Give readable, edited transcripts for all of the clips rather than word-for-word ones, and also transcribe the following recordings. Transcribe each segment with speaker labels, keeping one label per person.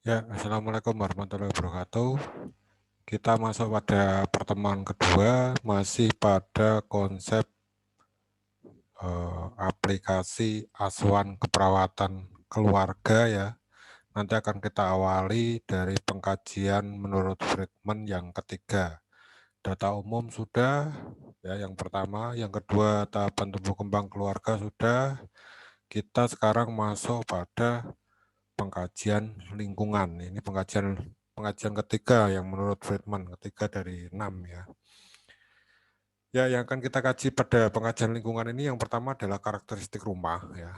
Speaker 1: Ya, Assalamualaikum warahmatullahi wabarakatuh. Kita masuk pada pertemuan kedua, masih pada konsep aplikasi asuhan keperawatan keluarga ya. Nanti akan kita awali dari pengkajian menurut Friedman yang ketiga. Data umum sudah, ya yang pertama, yang kedua tahapan tumbuh kembang keluarga sudah. Kita sekarang masuk pada pengkajian lingkungan. Ini pengkajian ketiga yang menurut Friedman, ketiga dari 6 ya. Ya, yang akan kita kaji pada pengkajian lingkungan ini yang pertama adalah karakteristik rumah ya.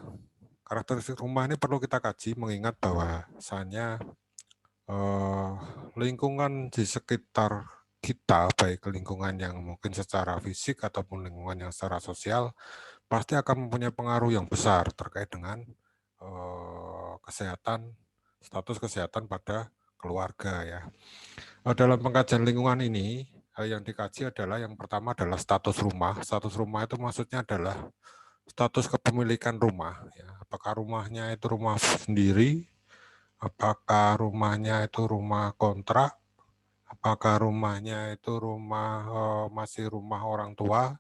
Speaker 1: Karakteristik rumah ini perlu kita kaji mengingat bahwa misalnya eh, lingkungan di sekitar kita, baik lingkungan yang mungkin secara fisik ataupun lingkungan yang secara sosial, pasti akan mempunyai pengaruh yang besar terkait dengan kesehatan, status kesehatan pada keluarga ya. Dalam pengkajian lingkungan ini, yang dikaji adalah yang pertama adalah status rumah. Status rumah itu maksudnya adalah status kepemilikan rumah. Ya. Apakah rumahnya itu rumah sendiri, apakah rumahnya itu rumah kontrak, apakah rumahnya itu rumah masih rumah orang tua.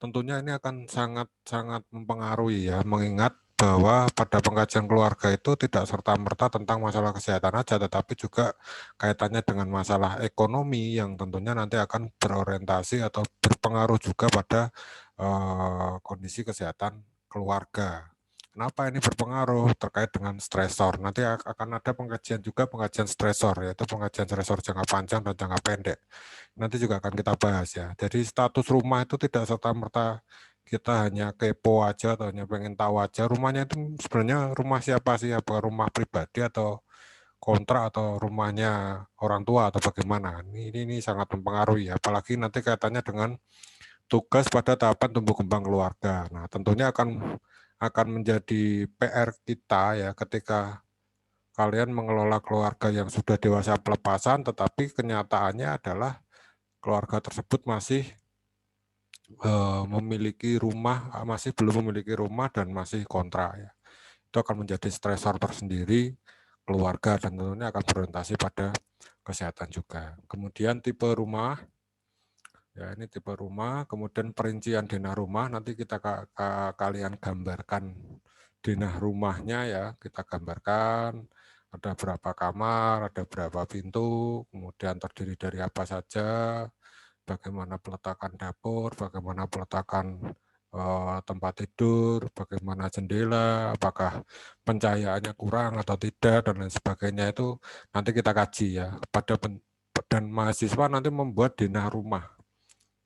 Speaker 1: Tentunya ini akan sangat-sangat mempengaruhi ya, mengingat bahwa pada pengkajian keluarga itu tidak serta-merta tentang masalah kesehatan aja, tetapi juga kaitannya dengan masalah ekonomi yang tentunya nanti akan berorientasi atau berpengaruh juga pada kondisi kesehatan keluarga. Kenapa ini berpengaruh terkait dengan stresor? Nanti akan ada pengkajian juga pengkajian stresor, yaitu pengkajian stresor jangka panjang dan jangka pendek. Nanti juga akan kita bahas ya. Jadi status rumah itu tidak serta-merta kita hanya kepo aja atau hanya pengen tahu aja rumahnya itu sebenarnya rumah siapa sih, apa rumah pribadi atau kontrak atau rumahnya orang tua atau bagaimana. Ini sangat mempengaruhi ya. Apalagi nanti kaitannya dengan tugas pada tahapan tumbuh kembang keluarga. Nah, tentunya akan menjadi PR kita ya ketika kalian mengelola keluarga yang sudah dewasa pelepasan, tetapi kenyataannya adalah keluarga tersebut masih memiliki rumah, masih belum memiliki rumah dan masih kontrak ya. Itu akan menjadi stresor tersendiri keluarga dan tentunya akan berorientasi pada kesehatan juga. Kemudian tipe rumah, ya ini tipe rumah, kemudian perincian denah rumah, nanti kita kalian gambarkan denah rumahnya ya, kita gambarkan ada berapa kamar, ada berapa pintu, kemudian terdiri dari apa saja, bagaimana peletakan dapur, bagaimana peletakan tempat tidur, bagaimana jendela, apakah pencahayaannya kurang atau tidak, dan lain sebagainya itu nanti kita kaji ya. Dan mahasiswa nanti membuat denah rumah.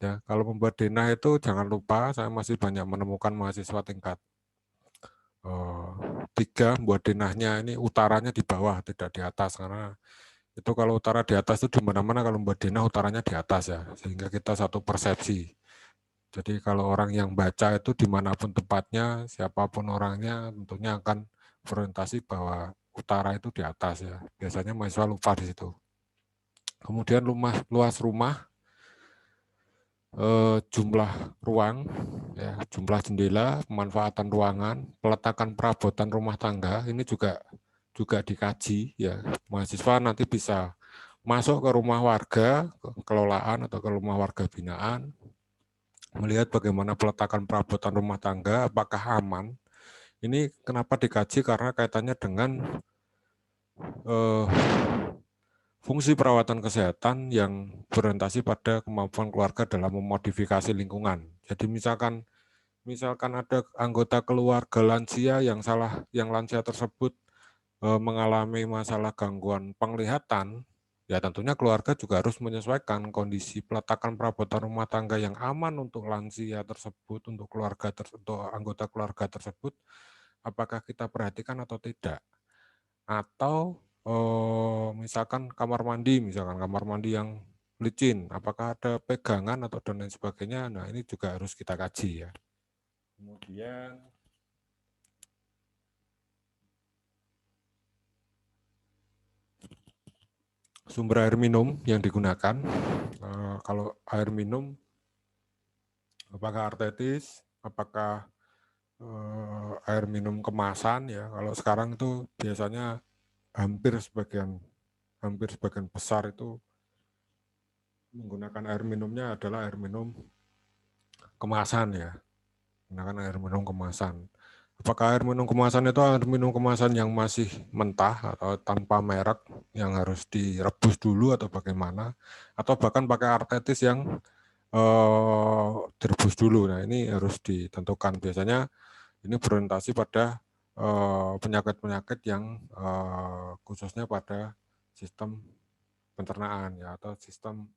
Speaker 1: Ya, kalau membuat denah itu jangan lupa, saya masih banyak menemukan mahasiswa tingkat 3 buat denahnya ini utaranya di bawah, tidak di atas, karena itu kalau utara di atas itu di mana-mana kalau membuat denah utaranya di atas ya, sehingga kita satu persepsi. Jadi kalau orang yang baca itu dimanapun tempatnya, siapapun orangnya tentunya akan berorientasi bahwa utara itu di atas ya. Biasanya mahasiswa lupa di situ. Kemudian luas rumah, jumlah ruang, ya, jumlah jendela, pemanfaatan ruangan, peletakan perabotan rumah tangga, ini juga dikaji ya. Mahasiswa nanti bisa masuk ke rumah warga, kelolaan atau ke rumah warga binaan, melihat bagaimana peletakan perabotan rumah tangga, apakah aman. Ini kenapa dikaji karena kaitannya dengan eh, fungsi perawatan kesehatan yang berorientasi pada kemampuan keluarga dalam memodifikasi lingkungan. Jadi misalkan ada anggota keluarga lansia yang lansia tersebut mengalami masalah gangguan penglihatan, ya tentunya keluarga juga harus menyesuaikan kondisi peletakan perabotan rumah tangga yang aman untuk lansia tersebut, untuk untuk anggota keluarga tersebut, apakah kita perhatikan atau tidak. Atau misalkan kamar mandi yang licin, apakah ada pegangan atau dan lain sebagainya. Nah, ini juga harus kita kaji ya. Kemudian sumber air minum yang digunakan, kalau air minum apakah artetis, apakah air minum kemasan ya. Kalau sekarang itu biasanya hampir sebagian besar itu menggunakan air minumnya adalah air minum kemasan ya, menggunakan air minum kemasan. Apakah air minum kemasan itu air minum kemasan yang masih mentah atau tanpa merek yang harus direbus dulu atau bagaimana? Atau bahkan pakai artetis yang direbus dulu. Nah ini harus ditentukan. Biasanya ini berorientasi pada penyakit-penyakit yang khususnya pada sistem pencernaan ya atau sistem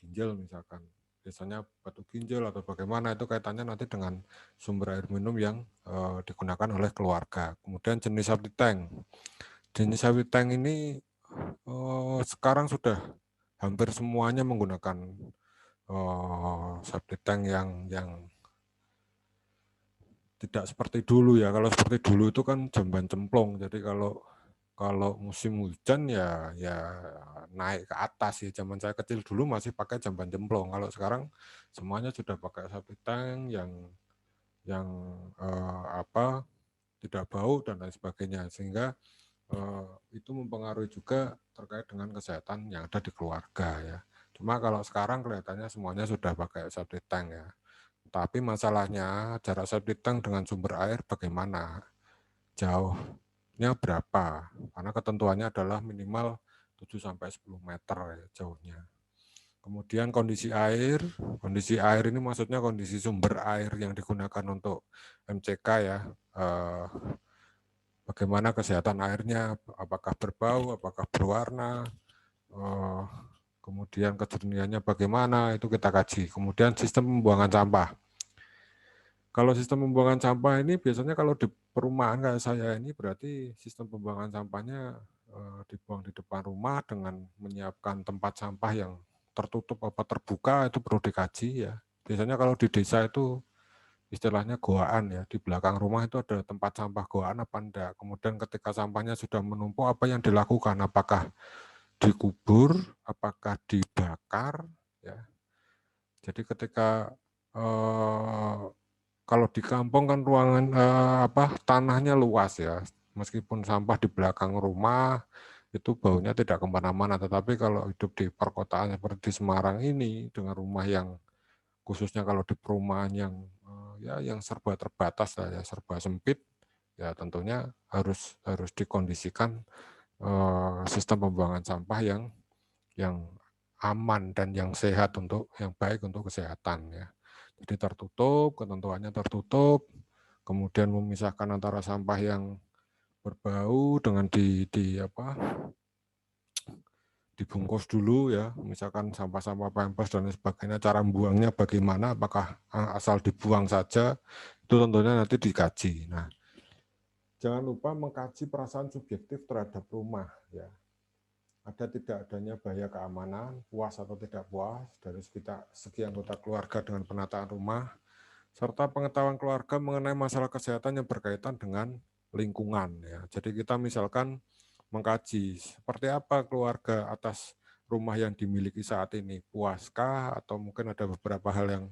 Speaker 1: ginjal misalkan. Biasanya batu ginjal atau bagaimana itu kaitannya nanti dengan sumber air minum yang digunakan oleh keluarga. Kemudian jenis septic tank. Jenis septic tank ini sekarang sudah hampir semuanya menggunakan septic tank yang tidak seperti dulu ya. Kalau seperti dulu itu kan jamban cemplung. Jadi kalau musim hujan ya naik ke atas ya. Zaman saya kecil dulu masih pakai jamban cemplung. Kalau sekarang semuanya sudah pakai septic tank yang tidak bau dan lain sebagainya. Sehingga itu mempengaruhi juga terkait dengan kesehatan yang ada di keluarga ya. Cuma kalau sekarang kelihatannya semuanya sudah pakai septic tank ya. Tapi masalahnya jarak septic tank dengan sumber air bagaimana? Jauhnya berapa? Karena ketentuannya adalah minimal 7-10 meter ya, jauhnya. Kemudian kondisi air ini maksudnya kondisi sumber air yang digunakan untuk MCK ya. Bagaimana kesehatan airnya, apakah berbau, apakah berwarna, kemudian kejernihannya bagaimana, itu kita kaji. Kemudian sistem pembuangan sampah. Kalau sistem pembuangan sampah ini biasanya kalau di perumahan kayak saya ini berarti sistem pembuangan sampahnya dibuang di depan rumah dengan menyiapkan tempat sampah yang tertutup apa terbuka itu perlu dikaji ya. Biasanya kalau di desa itu istilahnya goaan ya, di belakang rumah itu ada tempat sampah goaan apa enggak. Kemudian ketika sampahnya sudah menumpuk apa yang dilakukan? Apakah dikubur, apakah dibakar ya. Jadi ketika kalau di kampung kan ruangan tanahnya luas ya, meskipun sampah di belakang rumah itu baunya tidak kemana-mana. Tetapi kalau hidup di perkotaan seperti di Semarang ini dengan rumah yang khususnya kalau di perumahan yang serba terbatas lah ya, serba sempit, ya tentunya harus dikondisikan sistem pembuangan sampah yang aman dan yang sehat yang baik untuk kesehatan ya. Jadi tertutup, ketentuannya tertutup, kemudian memisahkan antara sampah yang berbau dengan dibungkus dulu ya, misalkan sampah-sampah pampers dan sebagainya, cara membuangnya bagaimana, apakah asal dibuang saja, itu tentunya nanti dikaji. Nah, jangan lupa mengkaji perasaan subjektif terhadap rumah ya. Ada tidak adanya bahaya keamanan, puas atau tidak puas dari segi anggota keluarga dengan penataan rumah, serta pengetahuan keluarga mengenai masalah kesehatan yang berkaitan dengan lingkungan. Ya. Jadi kita misalkan mengkaji seperti apa keluarga atas rumah yang dimiliki saat ini, puaskah atau mungkin ada beberapa hal yang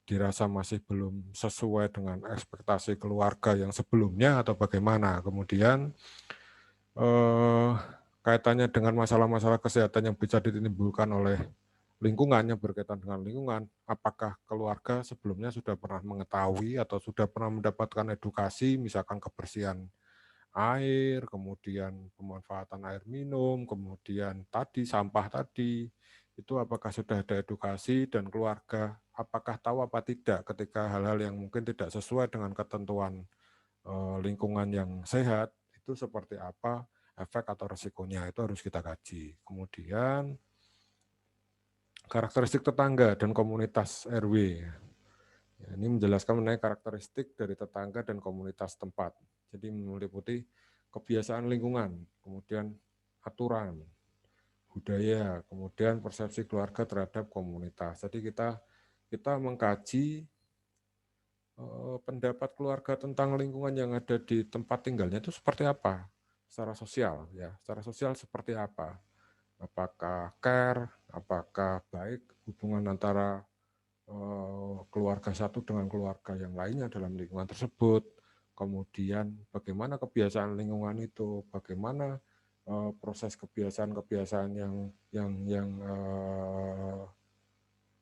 Speaker 1: dirasa masih belum sesuai dengan ekspektasi keluarga yang sebelumnya atau bagaimana. Kemudian kaitannya dengan masalah-masalah kesehatan yang bisa ditimbulkan oleh lingkungan yang berkaitan dengan lingkungan, apakah keluarga sebelumnya sudah pernah mengetahui atau sudah pernah mendapatkan edukasi, misalkan kebersihan air, kemudian pemanfaatan air minum, kemudian tadi sampah tadi, itu apakah sudah ada edukasi dan keluarga apakah tahu apa tidak ketika hal-hal yang mungkin tidak sesuai dengan ketentuan lingkungan yang sehat, itu seperti apa efek atau resikonya, itu harus kita kaji. Kemudian karakteristik tetangga dan komunitas RW. Ya, ini menjelaskan mengenai karakteristik dari tetangga dan komunitas tempat. Jadi meliputi kebiasaan lingkungan, kemudian aturan, budaya, kemudian persepsi keluarga terhadap komunitas. Jadi kita mengkaji pendapat keluarga tentang lingkungan yang ada di tempat tinggalnya itu seperti apa secara sosial ya, secara sosial seperti apa. Apakah care, apakah baik hubungan antara keluarga satu dengan keluarga yang lainnya dalam lingkungan tersebut, kemudian bagaimana kebiasaan lingkungan itu, bagaimana proses kebiasaan-kebiasaan yang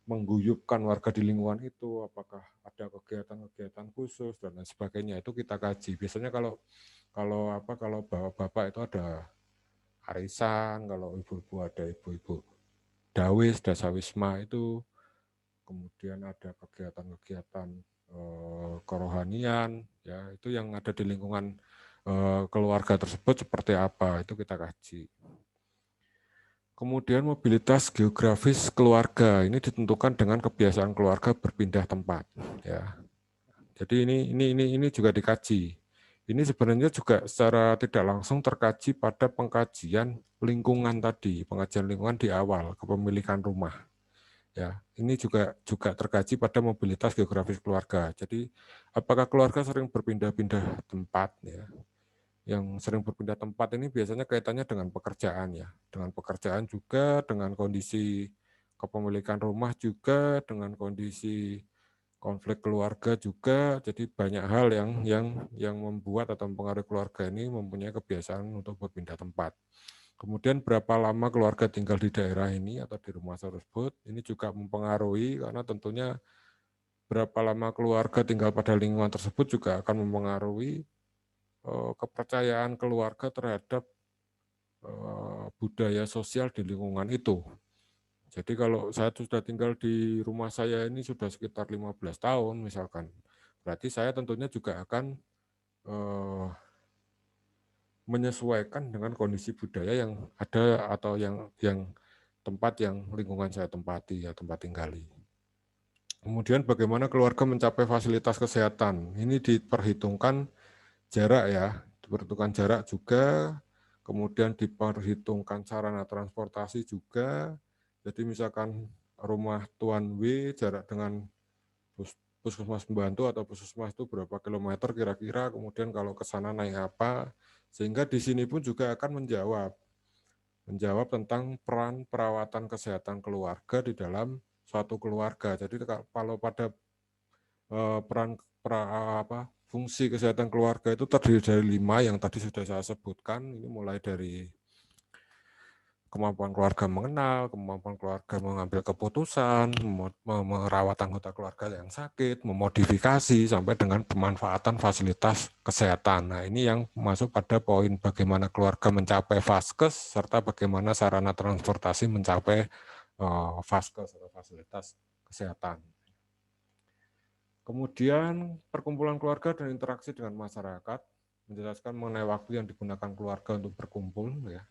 Speaker 1: mengguyupkan warga di lingkungan itu, apakah ada kegiatan-kegiatan khusus dan lain sebagainya, itu kita kaji. Biasanya kalau bapak-bapak itu ada arisan, kalau ibu-ibu ada ibu-ibu dawis, dasawisma itu, kemudian ada kegiatan-kegiatan kerohanian, ya itu yang ada di lingkungan keluarga tersebut seperti apa, itu kita kaji. Kemudian mobilitas geografis keluarga ini ditentukan dengan kebiasaan keluarga berpindah tempat. Ya, jadi ini juga dikaji. Ini sebenarnya juga secara tidak langsung terkaji pada pengkajian lingkungan tadi, pengkajian lingkungan di awal kepemilikan rumah. Ya, ini juga terkaji pada mobilitas geografis keluarga. Jadi, apakah keluarga sering berpindah-pindah tempat? Ya, yang sering berpindah tempat ini biasanya kaitannya dengan pekerjaan ya, dengan pekerjaan juga, dengan kondisi kepemilikan rumah juga, dengan kondisi konflik keluarga juga. Jadi banyak hal yang membuat atau mempengaruhi keluarga ini mempunyai kebiasaan untuk berpindah tempat. Kemudian berapa lama keluarga tinggal di daerah ini atau di rumah tersebut, ini juga mempengaruhi karena tentunya berapa lama keluarga tinggal pada lingkungan tersebut juga akan mempengaruhi kepercayaan keluarga terhadap budaya sosial di lingkungan itu. Jadi kalau saya sudah tinggal di rumah saya ini sudah sekitar 15 tahun misalkan, berarti saya tentunya juga akan menyesuaikan dengan kondisi budaya yang ada atau yang tempat yang lingkungan saya tempati ya, tempat tinggali. Kemudian bagaimana keluarga mencapai fasilitas kesehatan? Ini diperhitungkan jarak ya, diperhitungkan jarak juga, kemudian diperhitungkan sarana transportasi juga. Jadi misalkan rumah Tuan W jarak dengan puskesmas pembantu atau puskesmas itu berapa kilometer kira-kira, kemudian kalau ke sana naik apa, sehingga di sini pun juga akan menjawab tentang peran perawatan kesehatan keluarga di dalam suatu keluarga. Jadi kalau pada peran fungsi kesehatan keluarga itu terdiri dari 5 yang tadi sudah saya sebutkan. Ini mulai dari kemampuan keluarga mengenal, kemampuan keluarga mengambil keputusan, merawat anggota keluarga yang sakit, memodifikasi, sampai dengan pemanfaatan fasilitas kesehatan. Nah, ini yang masuk pada poin bagaimana keluarga mencapai vaskes, serta bagaimana sarana transportasi mencapai vaskes atau fasilitas kesehatan. Kemudian perkumpulan keluarga dan interaksi dengan masyarakat, menjelaskan mengenai waktu yang digunakan keluarga untuk berkumpul. Ya.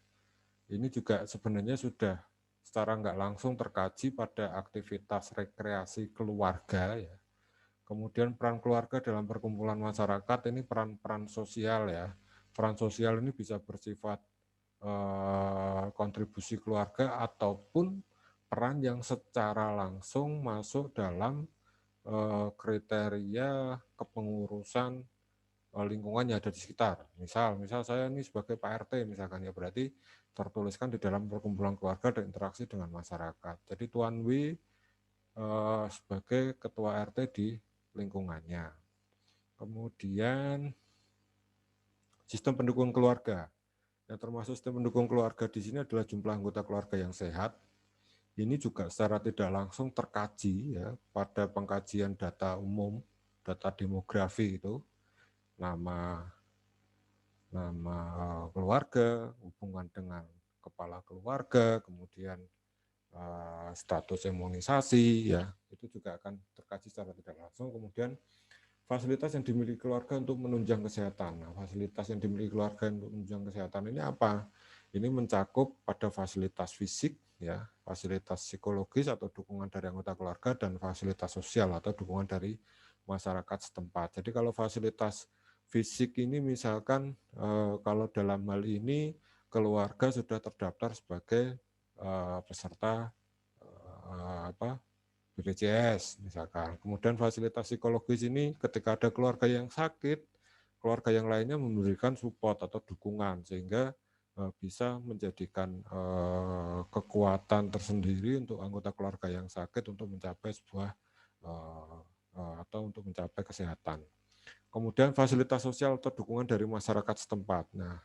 Speaker 1: Ini juga sebenarnya sudah secara nggak langsung terkaji pada aktivitas rekreasi keluarga. Ya. Kemudian peran keluarga dalam perkumpulan masyarakat, ini peran-peran sosial ya. Peran sosial ini bisa bersifat kontribusi keluarga ataupun peran yang secara langsung masuk dalam kriteria kepengurusan lingkungan yang ada di sekitar. Misal saya ini sebagai Pak RT misalkan ya, berarti tertuliskan di dalam perkumpulan keluarga dan interaksi dengan masyarakat. Jadi Tuan W sebagai ketua RT di lingkungannya. Kemudian sistem pendukung keluarga. Yang termasuk sistem pendukung keluarga di sini adalah jumlah anggota keluarga yang sehat. Ini juga secara tidak langsung terkaji ya pada pengkajian data umum, data demografi itu, nama keluarga, hubungan dengan kepala keluarga, kemudian status imunisasi, ya itu juga akan terkaji secara tidak langsung. Kemudian fasilitas yang dimiliki keluarga untuk menunjang kesehatan. Nah, fasilitas yang dimiliki keluarga untuk menunjang kesehatan ini apa? Ini mencakup pada fasilitas fisik, ya, fasilitas psikologis atau dukungan dari anggota keluarga, dan fasilitas sosial atau dukungan dari masyarakat setempat. Jadi kalau fasilitas fisik ini misalkan kalau dalam hal ini keluarga sudah terdaftar sebagai peserta BPJS misalkan. Kemudian fasilitas psikologis ini ketika ada keluarga yang sakit, keluarga yang lainnya memberikan support atau dukungan sehingga bisa menjadikan kekuatan tersendiri untuk anggota keluarga yang sakit untuk mencapai sebuah atau untuk mencapai kesehatan. Kemudian fasilitas sosial atau dukungan dari masyarakat setempat. Nah,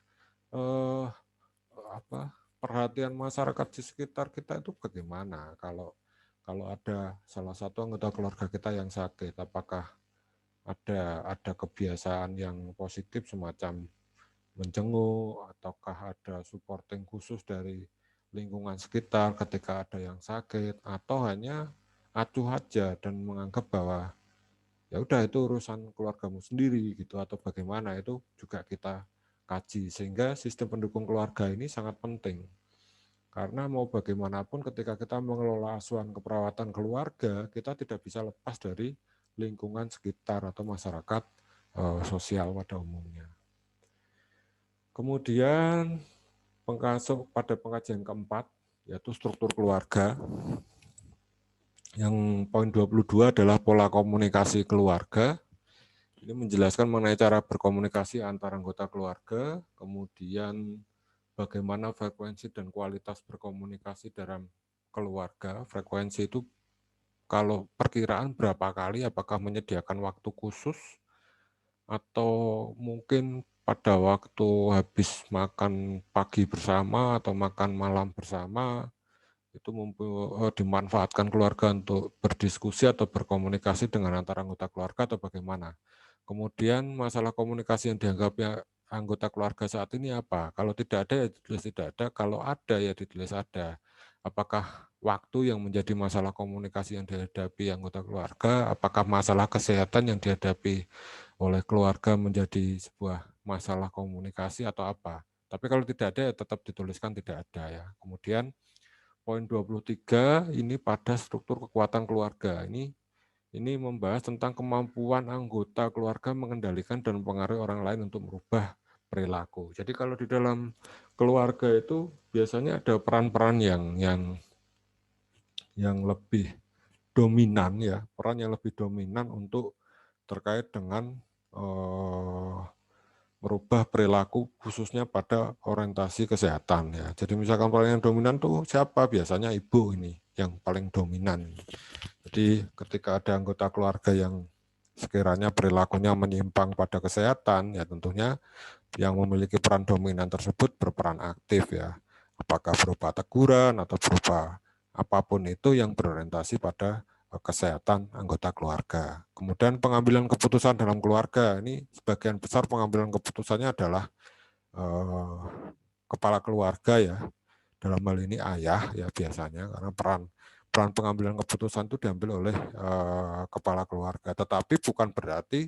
Speaker 1: perhatian masyarakat di sekitar kita itu bagaimana? Kalau ada salah satu anggota keluarga kita yang sakit, apakah ada kebiasaan yang positif semacam menjenguk, ataukah ada supporting khusus dari lingkungan sekitar ketika ada yang sakit, atau hanya acuh aja dan menganggap bahwa ya udah itu urusan keluargamu sendiri gitu, atau bagaimana, itu juga kita kaji, sehingga sistem pendukung keluarga ini sangat penting. Karena mau bagaimanapun ketika kita mengelola asuhan keperawatan keluarga, kita tidak bisa lepas dari lingkungan sekitar atau masyarakat sosial pada umumnya. Kemudian pada pengkajian keempat, yaitu struktur keluarga. Yang poin 22 adalah pola komunikasi keluarga. Ini menjelaskan mengenai cara berkomunikasi antar anggota keluarga, kemudian bagaimana frekuensi dan kualitas berkomunikasi dalam keluarga. Frekuensi itu kalau perkiraan berapa kali, apakah menyediakan waktu khusus, atau mungkin pada waktu habis makan pagi bersama atau makan malam bersama, itu dimanfaatkan keluarga untuk berdiskusi atau berkomunikasi dengan antara anggota keluarga atau bagaimana. Kemudian masalah komunikasi yang dianggapnya anggota keluarga saat ini apa? Kalau tidak ada ya ditulis tidak ada, kalau ada ya ditulis ada. Apakah waktu yang menjadi masalah komunikasi yang dihadapi anggota keluarga, apakah masalah kesehatan yang dihadapi oleh keluarga menjadi sebuah masalah komunikasi atau apa? Tapi kalau tidak ada ya tetap dituliskan tidak ada ya. Kemudian poin 23 ini pada struktur kekuatan keluarga. Ini membahas tentang kemampuan anggota keluarga mengendalikan dan mempengaruhi orang lain untuk merubah perilaku. Jadi kalau di dalam keluarga itu biasanya ada peran-peran yang lebih dominan ya, peran yang lebih dominan untuk terkait dengan merubah perilaku khususnya pada orientasi kesehatan ya. Jadi misalkan peran yang dominan tuh siapa? Biasanya ibu ini yang paling dominan. Jadi ketika ada anggota keluarga yang sekiranya perilakunya menyimpang pada kesehatan, ya tentunya yang memiliki peran dominan tersebut berperan aktif ya. Apakah berupa teguran atau berupa apapun itu yang berorientasi pada kesehatan anggota keluarga. Kemudian pengambilan keputusan dalam keluarga, ini sebagian besar pengambilan keputusannya adalah kepala keluarga ya. Dalam hal ini ayah ya biasanya, karena peran pengambilan keputusan itu diambil oleh kepala keluarga. Tetapi bukan berarti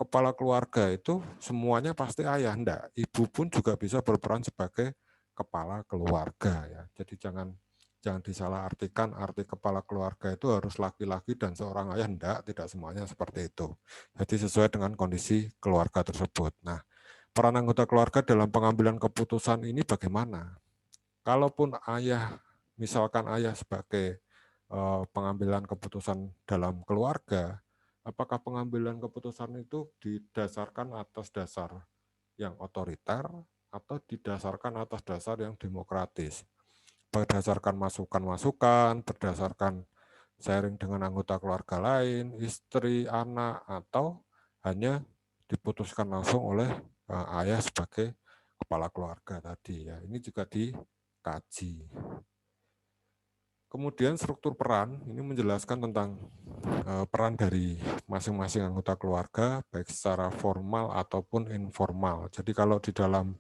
Speaker 1: kepala keluarga itu semuanya pasti ayah, enggak. Ibu pun juga bisa berperan sebagai kepala keluarga ya. Jadi jangan disalahartikan arti kepala keluarga itu harus laki-laki dan seorang ayah, enggak, tidak semuanya seperti itu. Jadi sesuai dengan kondisi keluarga tersebut. Nah, peran anggota keluarga dalam pengambilan keputusan ini bagaimana? Kalaupun ayah, misalkan ayah sebagai pengambilan keputusan dalam keluarga, apakah pengambilan keputusan itu didasarkan atas dasar yang otoriter atau didasarkan atas dasar yang demokratis? Berdasarkan masukan-masukan, berdasarkan sharing dengan anggota keluarga lain, istri, anak, atau hanya diputuskan langsung oleh ayah sebagai kepala keluarga tadi ya. Ini juga dikaji. Kemudian struktur peran ini menjelaskan tentang peran dari masing-masing anggota keluarga baik secara formal ataupun informal. Jadi kalau di dalam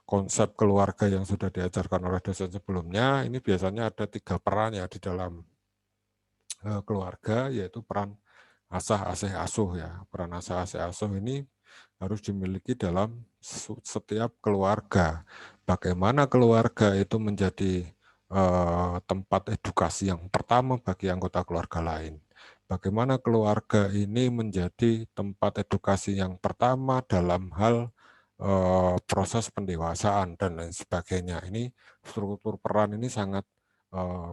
Speaker 1: konsep keluarga yang sudah diajarkan oleh dosen sebelumnya, ini biasanya ada 3 peran ya di dalam keluarga, yaitu peran asah, asih, asuh ya. Peran asah, asih, asuh ini harus dimiliki dalam setiap keluarga. Bagaimana keluarga itu menjadi tempat edukasi yang pertama bagi anggota keluarga lain. Bagaimana keluarga ini menjadi tempat edukasi yang pertama dalam hal proses pendewasaan dan lain sebagainya. Ini struktur peran ini sangat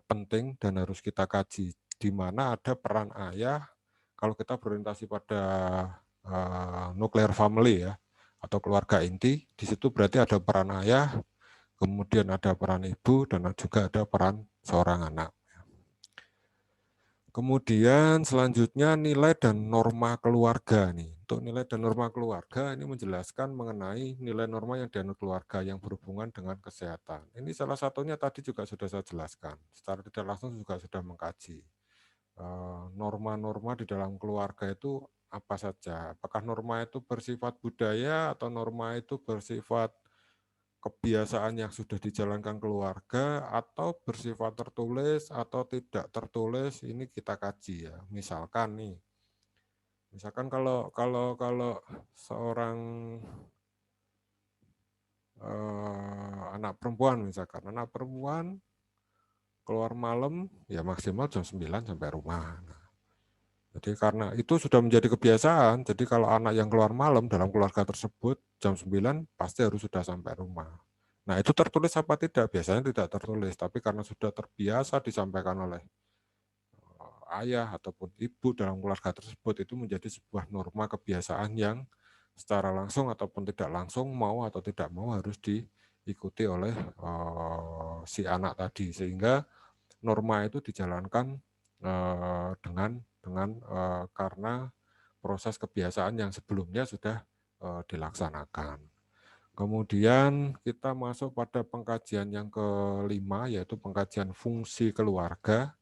Speaker 1: penting dan harus kita kaji. Di mana ada peran ayah, kalau kita berorientasi pada nuclear family ya, atau keluarga inti, di situ berarti ada peran ayah, kemudian ada peran ibu, dan juga ada peran seorang anak. Kemudian selanjutnya nilai dan norma keluarga nih. Untuk nilai dan norma keluarga ini menjelaskan mengenai nilai norma yang dianut keluarga yang berhubungan dengan kesehatan. Ini salah satunya tadi juga sudah saya jelaskan. Secara tidak langsung juga sudah mengkaji. Norma-norma di dalam keluarga itu apa saja? Apakah norma itu bersifat budaya atau norma itu bersifat kebiasaan yang sudah dijalankan keluarga atau bersifat tertulis atau tidak tertulis? Ini kita kaji ya. Misalkan kalau seorang anak perempuan keluar malam ya maksimal jam 9 sampai rumah. Jadi karena itu sudah menjadi kebiasaan, jadi kalau anak yang keluar malam dalam keluarga tersebut jam 9 pasti harus sudah sampai rumah. Nah, itu tertulis apa tidak? Biasanya tidak tertulis, tapi karena sudah terbiasa disampaikan oleh ayah ataupun ibu dalam keluarga tersebut, itu menjadi sebuah norma kebiasaan yang secara langsung ataupun tidak langsung, mau atau tidak mau harus diikuti oleh si anak tadi, sehingga norma itu dijalankan karena proses kebiasaan yang sebelumnya sudah dilaksanakan. Kemudian kita masuk pada pengkajian yang kelima, yaitu pengkajian fungsi keluarga.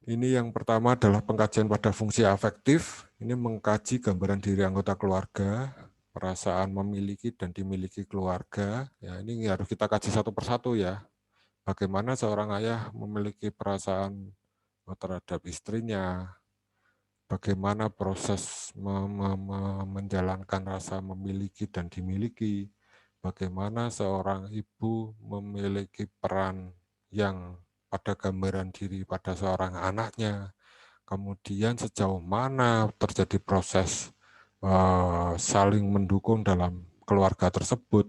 Speaker 1: Ini yang pertama adalah pengkajian pada fungsi afektif. Ini mengkaji gambaran diri anggota keluarga, perasaan memiliki dan dimiliki keluarga. Ya, ini harus kita kaji satu persatu ya. Bagaimana seorang ayah memiliki perasaan terhadap istrinya, bagaimana proses menjalankan rasa memiliki dan dimiliki, bagaimana seorang ibu memiliki peran yang pada gambaran diri pada seorang anaknya, kemudian sejauh mana terjadi proses saling mendukung dalam keluarga tersebut,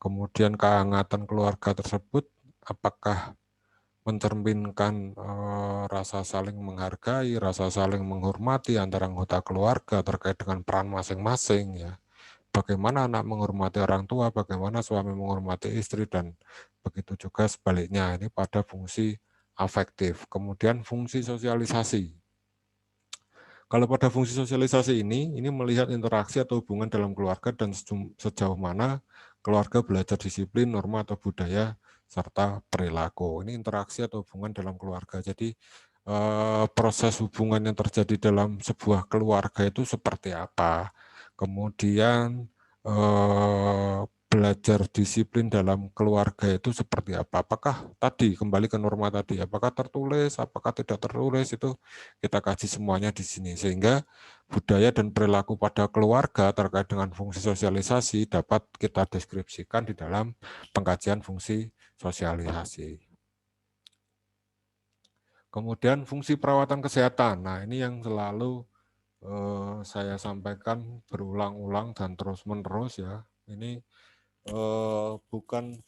Speaker 1: kemudian kehangatan keluarga tersebut apakah mencerminkan rasa saling menghargai, rasa saling menghormati antara anggota keluarga terkait dengan peran masing-masing ya. Bagaimana anak menghormati orang tua, bagaimana suami menghormati istri, dan begitu juga sebaliknya. Ini pada fungsi afektif. Kemudian fungsi sosialisasi. Kalau pada fungsi sosialisasi ini melihat interaksi atau hubungan dalam keluarga dan sejauh mana keluarga belajar disiplin, norma atau budaya, serta perilaku. Ini interaksi atau hubungan dalam keluarga. Jadi proses hubungan yang terjadi dalam sebuah keluarga itu seperti apa. Kemudian belajar disiplin dalam keluarga itu seperti apa. Apakah tadi, kembali ke norma tadi, apakah tertulis, apakah tidak tertulis, itu kita kaji semuanya di sini. Sehingga budaya dan perilaku pada keluarga terkait dengan fungsi sosialisasi dapat kita deskripsikan di dalam pengkajian fungsi sosialisasi. Kemudian fungsi perawatan kesehatan. Nah, ini yang selalu saya sampaikan berulang-ulang dan terus-menerus ya. Ini bukan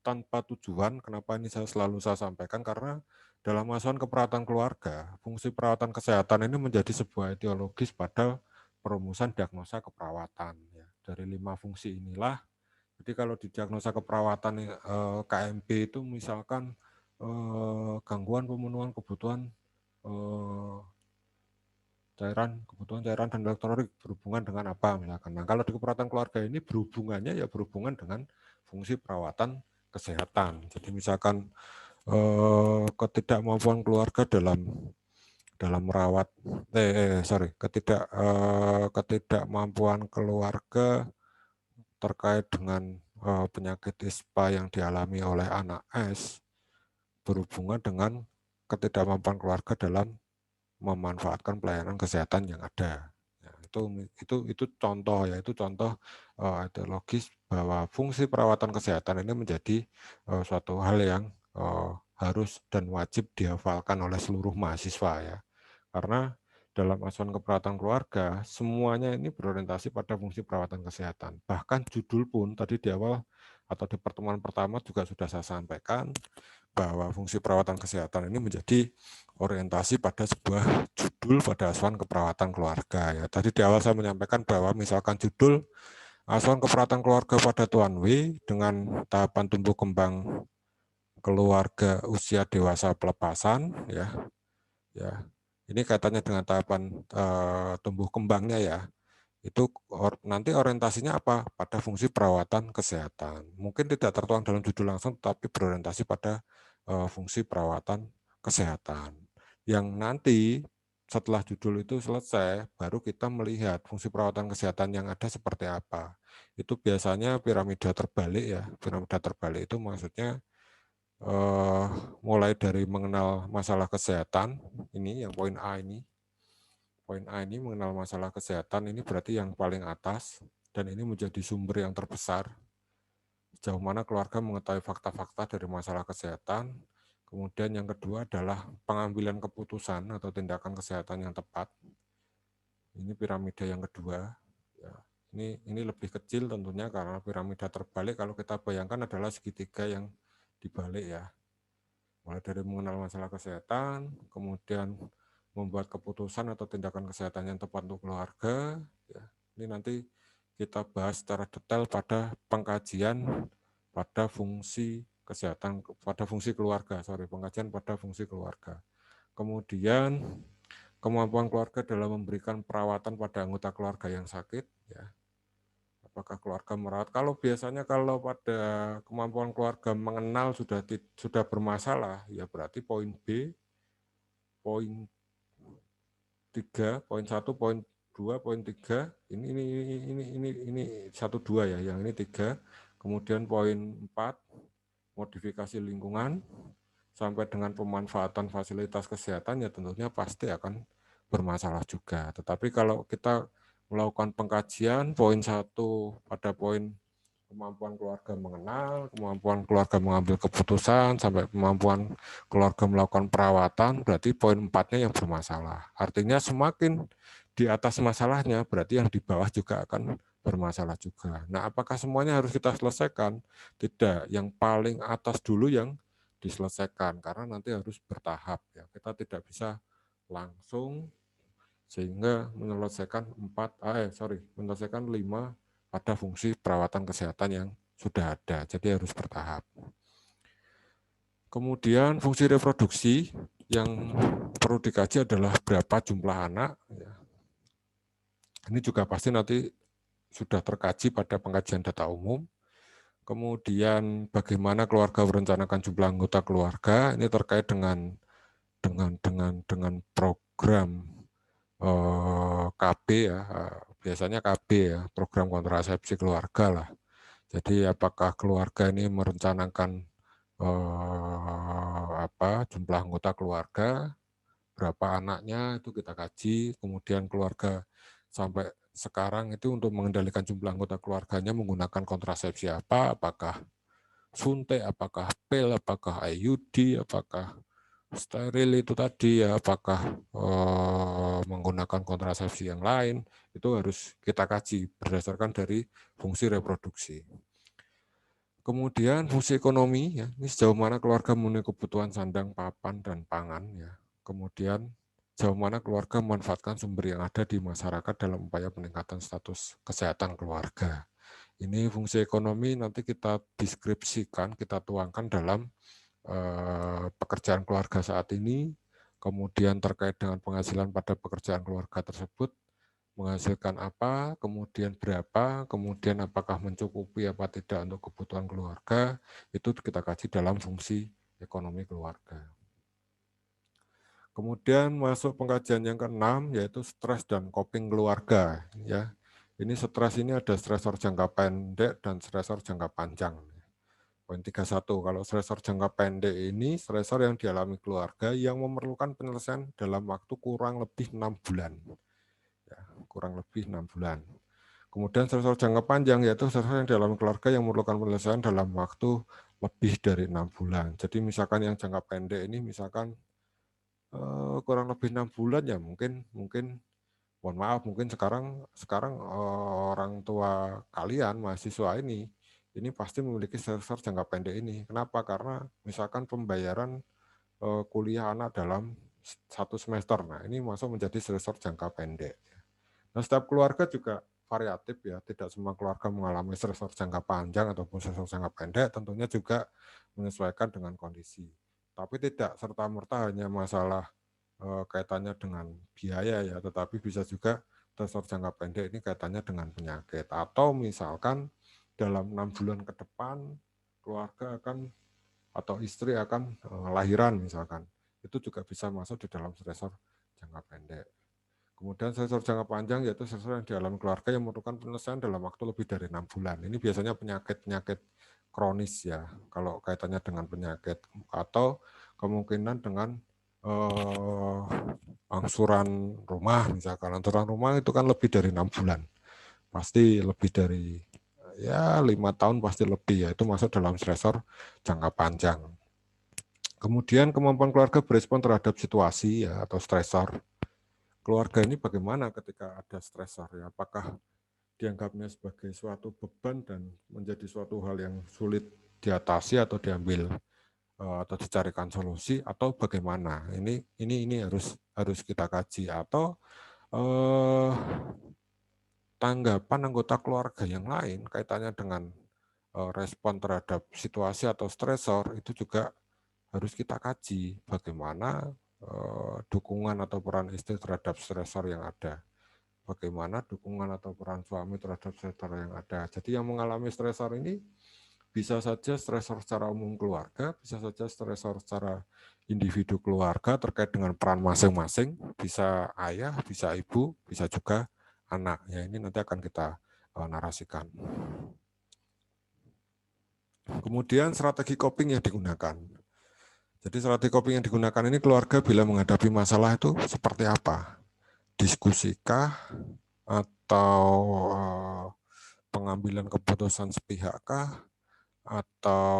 Speaker 1: tanpa tujuan. Kenapa ini selalu saya sampaikan? Karena dalam masukan keperawatan keluarga, fungsi perawatan kesehatan ini menjadi sebuah ideologis pada perumusan diagnosa keperawatan. Ya. Dari 5 fungsi inilah, jadi kalau di diagnosa keperawatan KMP itu misalkan gangguan pemenuhan kebutuhan kebutuhan cairan dan elektrolit berhubungan dengan apa misalkan. Nah, kalau di keperawatan keluarga ini berhubungannya ya berhubungan dengan fungsi perawatan kesehatan. Jadi misalkan ketidakmampuan keluarga dalam merawat ketidakmampuan keluarga terkait dengan penyakit ISPA yang dialami oleh anak S berhubungan dengan ketidakmampuan keluarga dalam memanfaatkan pelayanan kesehatan yang ada. Ya, itu contoh ya, itu contoh ideologis bahwa fungsi perawatan kesehatan ini menjadi suatu hal yang harus dan wajib dihafalkan oleh seluruh mahasiswa ya. Karena dalam asuhan keperawatan keluarga semuanya ini berorientasi pada fungsi perawatan kesehatan. Bahkan judul pun tadi di awal atau di pertemuan pertama juga sudah saya sampaikan bahwa fungsi perawatan kesehatan ini menjadi orientasi pada sebuah judul pada asuhan keperawatan keluarga. Ya, tadi di awal saya menyampaikan bahwa misalkan judul asuhan keperawatan keluarga pada Tuan W dengan tahapan tumbuh kembang keluarga usia dewasa pelepasan, ya, Ini kaitannya dengan tahapan tumbuh kembangnya ya. Itu nanti orientasinya apa? Pada fungsi perawatan kesehatan. Mungkin tidak tertuang dalam judul langsung, tapi berorientasi pada fungsi perawatan kesehatan. Yang nanti setelah judul itu selesai, baru kita melihat fungsi perawatan kesehatan yang ada seperti apa. Itu biasanya piramida terbalik ya. Piramida terbalik itu maksudnya mulai dari mengenal masalah kesehatan, ini yang poin A ini. Poin A ini mengenal masalah kesehatan, ini berarti yang paling atas, dan ini menjadi sumber yang terbesar. Sejauh mana keluarga mengetahui fakta-fakta dari masalah kesehatan. Kemudian yang kedua adalah pengambilan keputusan atau tindakan kesehatan yang tepat. Ini piramida yang kedua. Ya, ini lebih kecil tentunya karena piramida terbalik kalau kita bayangkan adalah segitiga yang dibalik ya. Mulai dari mengenal masalah kesehatan, kemudian membuat keputusan atau tindakan kesehatan yang tepat untuk keluarga. Ya, ini nanti kita bahas secara detail pada pengkajian pada fungsi kesehatan, pada fungsi keluarga, pengkajian pada fungsi keluarga. Kemudian kemampuan keluarga dalam memberikan perawatan pada anggota keluarga yang sakit, ya. Apakah keluarga merawat? Kalau biasanya kalau pada kemampuan keluarga mengenal sudah bermasalah, ya berarti poin B, poin 3, poin 1, poin 2, poin 3, ini 1 2 ya, yang ini 3. Kemudian poin 4, modifikasi lingkungan sampai dengan pemanfaatan fasilitas kesehatan ya tentunya pasti akan bermasalah juga. Tetapi kalau kita melakukan pengkajian poin 1 pada poin kemampuan keluarga mengenal, kemampuan keluarga mengambil keputusan, sampai kemampuan keluarga melakukan perawatan, berarti poin 4-nya yang bermasalah. Artinya semakin di atas masalahnya, berarti yang di bawah juga akan bermasalah juga. Nah, apakah semuanya harus kita selesaikan? Tidak, yang paling atas dulu yang diselesaikan, karena nanti harus bertahap. Ya. Kita tidak bisa langsung sehingga menyelesaikan 5 pada fungsi perawatan kesehatan yang sudah ada. Jadi harus bertahap. Kemudian fungsi reproduksi yang perlu dikaji adalah berapa jumlah anak. Ini juga pasti nanti sudah terkaji pada pengkajian data umum. Kemudian bagaimana keluarga merencanakan jumlah anggota keluarga, ini terkait dengan program KB ya, biasanya KB ya, program kontrasepsi keluarga lah. Jadi apakah keluarga ini merencanakan jumlah anggota keluarga, berapa anaknya itu kita kaji, kemudian keluarga sampai sekarang itu untuk mengendalikan jumlah anggota keluarganya menggunakan kontrasepsi apa, apakah suntik, apakah pil, apakah IUD, apakah steril itu tadi ya, apakah menggunakan kontrasepsi yang lain, itu harus kita kaji berdasarkan dari fungsi reproduksi. Kemudian fungsi ekonomi, ya, ini sejauh mana keluarga memenuhi kebutuhan sandang, papan, dan pangan. Ya. Kemudian sejauh mana keluarga memanfaatkan sumber yang ada di masyarakat dalam upaya peningkatan status kesehatan keluarga. Ini fungsi ekonomi nanti kita deskripsikan, kita tuangkan dalam pekerjaan keluarga saat ini, kemudian terkait dengan penghasilan pada pekerjaan keluarga tersebut, menghasilkan apa, kemudian berapa, kemudian apakah mencukupi apa tidak untuk kebutuhan keluarga, itu kita kaji dalam fungsi ekonomi keluarga. Kemudian masuk pengkajian yang keenam, yaitu stres dan coping keluarga. Ya, ini stres ini ada stresor jangka pendek dan stresor jangka panjang. Poin 31, kalau stresor jangka pendek ini stresor yang dialami keluarga yang memerlukan penyelesaian dalam waktu kurang lebih 6 bulan. Ya, kurang lebih 6 bulan. Kemudian stresor jangka panjang yaitu stresor yang dialami keluarga yang memerlukan penyelesaian dalam waktu lebih dari 6 bulan. Jadi misalkan yang jangka pendek ini misalkan kurang lebih 6 bulan ya mungkin mohon maaf mungkin sekarang orang tua kalian mahasiswa ini pasti memiliki stresor jangka pendek ini. Kenapa? Karena misalkan pembayaran kuliah anak dalam 1 semester. Nah, ini masuk menjadi stresor jangka pendek. Nah, setiap keluarga juga variatif ya. Tidak semua keluarga mengalami stresor jangka panjang ataupun stresor jangka pendek. Tentunya juga menyesuaikan dengan kondisi. Tapi tidak serta-merta hanya masalah kaitannya dengan biaya ya, tetapi bisa juga stresor jangka pendek ini kaitannya dengan penyakit. Atau misalkan dalam 6 bulan ke depan keluarga akan atau istri akan lahiran misalkan, itu juga bisa masuk di dalam stresor jangka pendek. Kemudian stresor jangka panjang yaitu stresor yang dialami keluarga yang memerlukan penyelesaian dalam waktu lebih dari 6 bulan. Ini biasanya penyakit-penyakit kronis ya, kalau kaitannya dengan penyakit, atau kemungkinan dengan angsuran rumah misalkan. Angsuran rumah itu kan lebih dari 6 bulan. Pasti lebih dari ya 5 tahun pasti lebih ya, itu masuk dalam stresor jangka panjang. Kemudian kemampuan keluarga berespon terhadap situasi ya, atau stresor. Keluarga ini bagaimana ketika ada stresor ya? Apakah dianggapnya sebagai suatu beban dan menjadi suatu hal yang sulit diatasi atau diambil atau dicarikan solusi, atau bagaimana? Ini harus kita kaji. Atau tanggapan anggota keluarga yang lain kaitannya dengan respon terhadap situasi atau stresor itu juga harus kita kaji. Bagaimana dukungan atau peran istri terhadap stresor yang ada. Bagaimana dukungan atau peran suami terhadap stresor yang ada. Jadi yang mengalami stresor ini bisa saja stresor secara umum keluarga, bisa saja stresor secara individu keluarga terkait dengan peran masing-masing, bisa ayah, bisa ibu, bisa juga anak. Ya, ini nanti akan kita narasikan. Kemudian strategi coping yang digunakan. Jadi strategi coping yang digunakan ini keluarga bila menghadapi masalah itu seperti apa? Diskusikah atau pengambilan keputusan sepihakkah, atau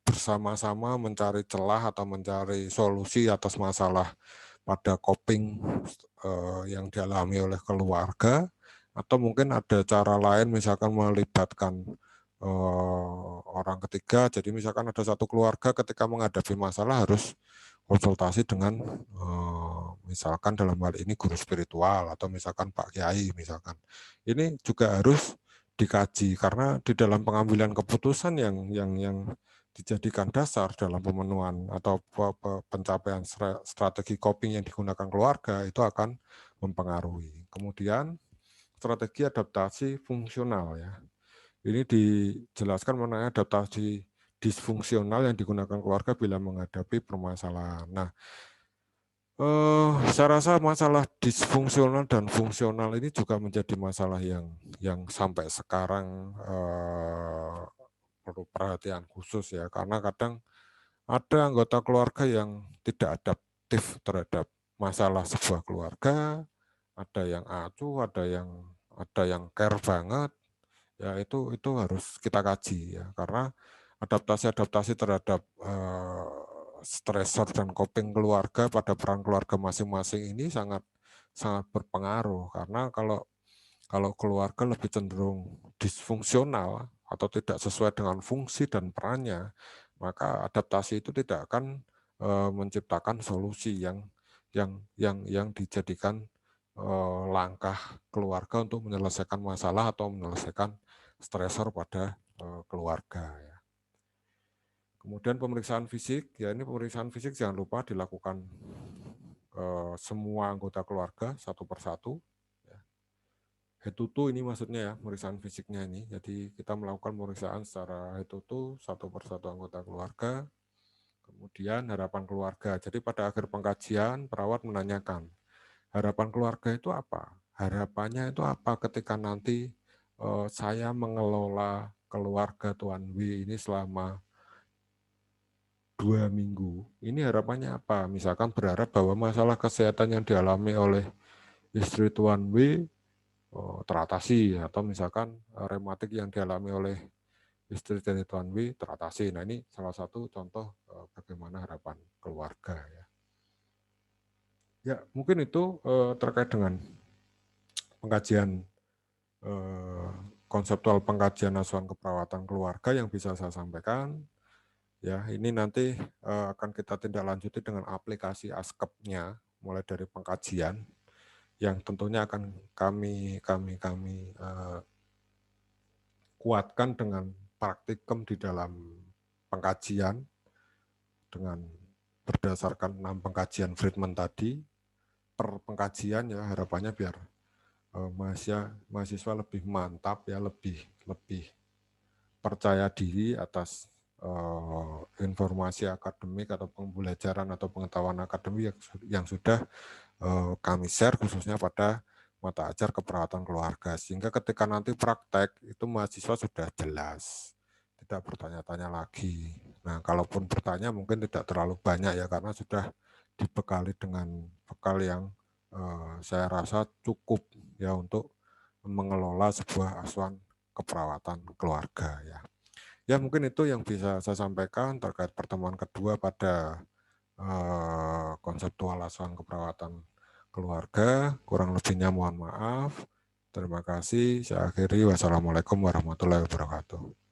Speaker 1: bersama-sama mencari celah atau mencari solusi atas masalah pada coping yang dialami oleh keluarga, atau mungkin ada cara lain misalkan melibatkan orang ketiga. Jadi misalkan ada satu keluarga ketika menghadapi masalah harus konsultasi dengan misalkan dalam hal ini guru spiritual atau misalkan Pak Kiai misalkan. Ini juga harus dikaji karena di dalam pengambilan keputusan yang dijadikan dasar dalam pemenuhan atau pencapaian strategi coping yang digunakan keluarga itu akan mempengaruhi. Kemudian strategi adaptasi fungsional ya. Ini dijelaskan mengenai adaptasi disfungsional yang digunakan keluarga bila menghadapi permasalahan. Nah, saya rasa masalah disfungsional dan fungsional ini juga menjadi masalah yang sampai sekarang perlu perhatian khusus ya, karena kadang ada anggota keluarga yang tidak adaptif terhadap masalah sebuah keluarga, ada yang acuh, ada yang care banget, ya itu harus kita kaji ya, karena adaptasi terhadap stresor dan coping keluarga pada peran keluarga masing-masing ini sangat sangat berpengaruh, karena kalau keluarga lebih cenderung disfungsional atau tidak sesuai dengan fungsi dan perannya, maka adaptasi itu tidak akan menciptakan solusi yang dijadikan langkah keluarga untuk menyelesaikan masalah atau menyelesaikan stresor pada keluarga. Ya. Kemudian pemeriksaan fisik, ya ini pemeriksaan fisik jangan lupa dilakukan semua anggota keluarga satu persatu. Head to toe ini maksudnya ya, pemeriksaan fisiknya ini. Jadi kita melakukan pemeriksaan secara head to toe satu persatu anggota keluarga. Kemudian harapan keluarga. Jadi pada akhir pengkajian perawat menanyakan, harapan keluarga itu apa? Harapannya itu apa ketika nanti saya mengelola keluarga Tuan W ini selama 2 minggu. Ini harapannya apa? Misalkan berharap bahwa masalah kesehatan yang dialami oleh istri Tuan W teratasi, atau misalkan rematik yang dialami oleh istri dari Tuan W teratasi. Nah, ini salah satu contoh bagaimana harapan keluarga ya. Ya, mungkin itu terkait dengan pengkajian konseptual pengkajian asuhan keperawatan keluarga yang bisa saya sampaikan. Ya, ini nanti akan kita tindak lanjuti dengan aplikasi ASKEP-nya mulai dari pengkajian yang tentunya akan kami kuatkan dengan praktikum di dalam pengkajian dengan berdasarkan 6 pengkajian Friedman tadi, per pengkajian ya harapannya biar mahasiswa lebih mantap ya, lebih percaya diri atas informasi akademik atau pembelajaran atau pengetahuan akademik yang sudah kami share khususnya pada mata ajar keperawatan keluarga, sehingga ketika nanti praktek itu mahasiswa sudah jelas, tidak bertanya-tanya lagi. Nah, kalaupun bertanya mungkin tidak terlalu banyak ya, karena sudah dibekali dengan bekal yang saya rasa cukup ya untuk mengelola sebuah asuhan keperawatan keluarga ya. Ya mungkin itu yang bisa saya sampaikan terkait pertemuan kedua pada konseptual asuhan keperawatan keluarga. Kurang lebihnya mohon maaf. Terima kasih. Saya akhiri. Wassalamualaikum warahmatullahi wabarakatuh.